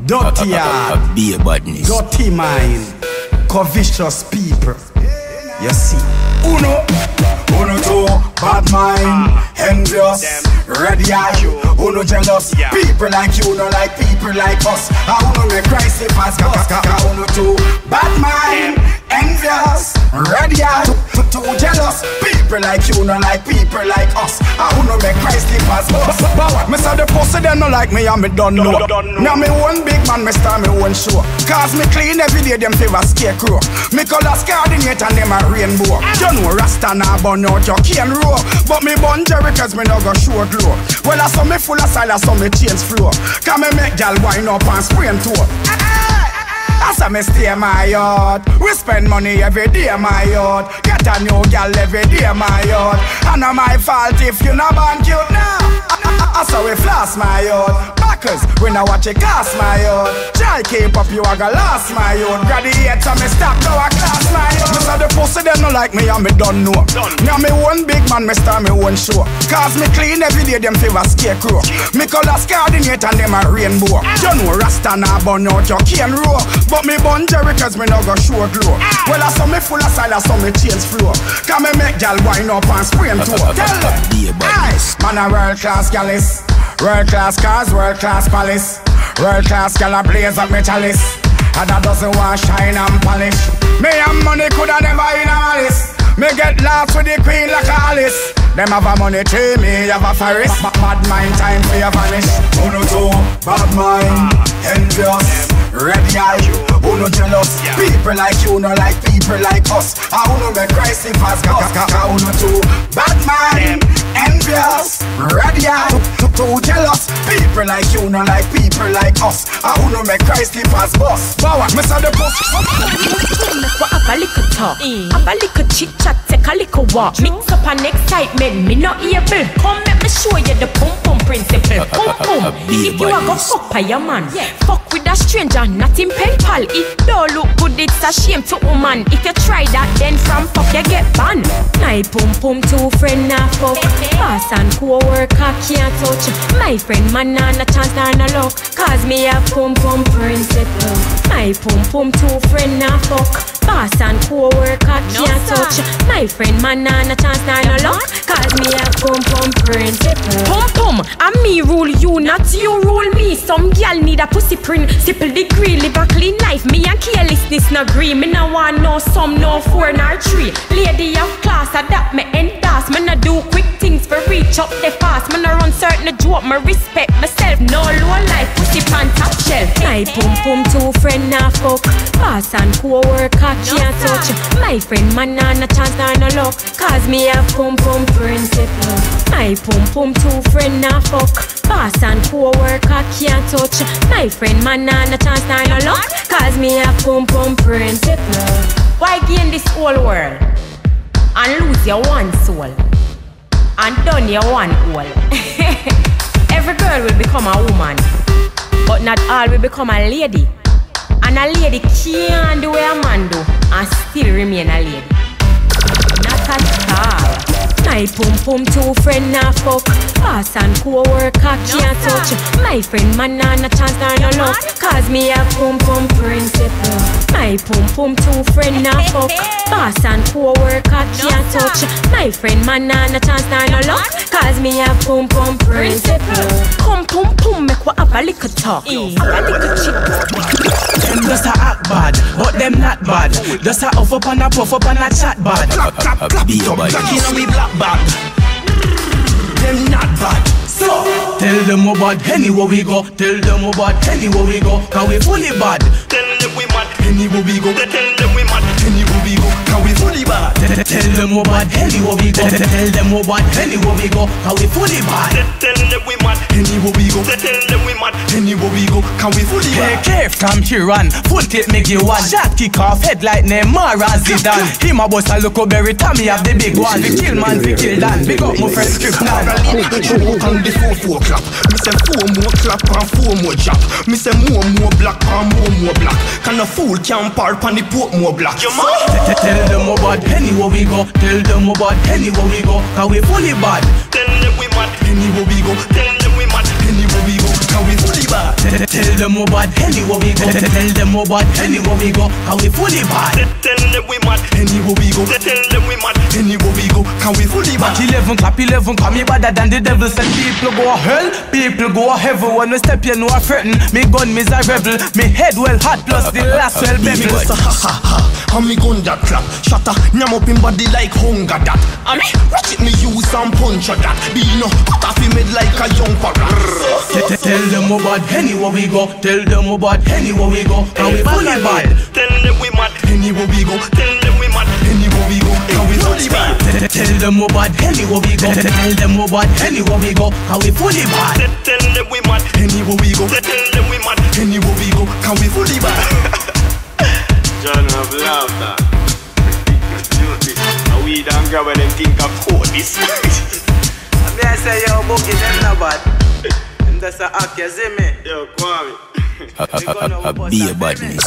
Dirty heart, be a badness. dirty mind, covetous people. You see, uno two, bad mind, envious, ready eye, uno jealous. People like you, no like people like us. I uno make Christ if as uno two, bad mind, envious, ready eye, too jealous. People like you, no like people like us. I uno make Christ if as us. But me say the pussy them no like me and me don't know. Now me one big man, me start me one show. Cause me clean every day, them favor scarecrow. Me colors coordinate and them a rainbow. You know Rasta now burn out your cane row. But me bun Jerry cause me no go show glow. Well I saw me full of style, I saw me change flow. Can me make y'all wind up and spray and toe. I saw me stay my yard. We spend money every day my yard. Get a new girl every day my yard. And not my fault if you not born cute now. I saw we floss my yard. Backers, when I watch it cast my yard. Try keep up you I go lost my yard. Graduate so me stop go a class my yard. Me say the pussy them no like me and me don't know. Now me one big man me start me one show. Cause me clean every day them favor scarecrow. Me colors coordinate and them a rainbow. You know Rasta now burn out your cane row. But me bun Jerry cause me no go show glow. Well I saw me full of style, I saw me change flow. Can me make y'all wind up and spray and toe. Tell them, man a world class gallus. World class cars, world class palace. World class gal a blaze up me chalice. And that doesn't want shine and polish. Me and money coulda never in a malice. Me get lost with the queen like Alice. Them have a money tree, me have a forest. Bad mind time for you vanish. Uno two, bad mind, envious, ready eye, uno jealous. People like you, no like people like us. I uno make Christ if as uno two, bad mind, envious, ready eye, too jealous. People like you, no like people like us. I uno make Christ if as boss. Bow, me say the boss. Have a little talk, have a little chit chat, take a little walk. Mix up an excitement, me not able. Come let me show you the pum pum principle. Pum pum. If you a go fuck by your man, fuck with a stranger, not in pen pal. It don't look good, it's a shame to woman. If you try that, then from fuck you get banned. My pum pum two friend na fuck. Boss and co-worker can't touch. My friend man na chance na luck. Cause me a pum pum principle. My pum pum two friend na fuck. Boss and co-worker can't touch. My friend man na chance na luck. Cause me a pum pum principle. Pum pum, and me rule you, not you rule me. Some girl need a pussy principle degree. Live a clean life, me and carelessness no agree. Me no want no some, no 4 nor 3. Lady of class, adapt me endorse. Me no do quick things for reach up the fast. Me no run certain joke, me respect myself. No low life, pussy pan top shelf. My pum pum two friend na fuck. Boss and co-worker can't touch. My friend man na chance na no luck. Cause me have pum pum principle. My pum pum two friend na fuck. Boss and co-worker can't touch. My friend man na chance na no luck. Cause me have pum pum principle. Why gain this whole world and lose your one soul and done your one hole? Every girl will become a woman, but not all will become a lady. And a lady can't do what a man do and still remain a lady. Not at all. My pum pum two friend na fuck. Boss and co-worker can't touch. My friend man na chance na no luck. Cause me have pum pum principle. My pum pum two friend na fuck. Boss and co-worker can't touch. My friend man na chance na no luck. Cause me have pum pum principle. Come pum pum make we have a little talk. Have a little chit. Them just a act bad, but them not bad. Just a off up and a puff up and a chat bad. Clap, clap, clap it up, black in a me black bag. Them not bad. So, tell them about anywhere we go. Tell them about anywhere we go. Cause we fully bad. Tell them we mad. Anywhere we go. Tell them we mad. Anywhere we go. Cause we fully bad. Tell them about anywhere we go. Tell them about anywhere we go. Cause we fully bad. Tell them we mad. Anywhere we go. Tell them we mad. Anywhere we go. Cause we fully bad. Hey, Kev, come here and full tape make you one. Shot kick off head like Neymar and Zidane. Him a boss a look berry. Tommy have the big one. We kill man, we kill Dan. Big up my friend Script Nan. On the 4-4 clap. Me say 4 more clap and 4 more jab. Me say more black and more black. Can a fool can't park on the port more black. You man? Tell them about anywhere we go. Tell them about anywhere we go. Cause we fully bad. Tell them anywhere we go. Tell them we mad anywhere we go, how we fully bad. Tell them we bad anywhere we go. Tell them we bad anywhere we go, how we fully bad. Tell them we mad anywhere we go. Tell them we mad anywhere we go, how we fully bad. 11 clap 11, call me badder than the devil. Said people go hell, people go heaven. When we step, you know I threaten. Me gun me's a rebel, me head well hot plus the last well bevel. Ha ha ha, and me gun that clap. Shatter, nyam up in body like hunger that. And me ratchet me use and punch that. Dino, cut off him head like a young parrot. Tell them we bad anywhere we go. Tell them we bad anywhere we go, how we fully bad. Tell them we mad anywhere we go. Tell them we mad anywhere we go, how we fully bad. Tell them we bad anywhere we go. Tell them we bad anywhere we go, how we fully bad. Tell them we mad anywhere we go. Tell them we mad anywhere we go, how we fully bad. John of laughter. And we don't grab when them think of this. I say yo bookie them not bad. Them just a act, you see me? Yo, Kwame. Be a badness.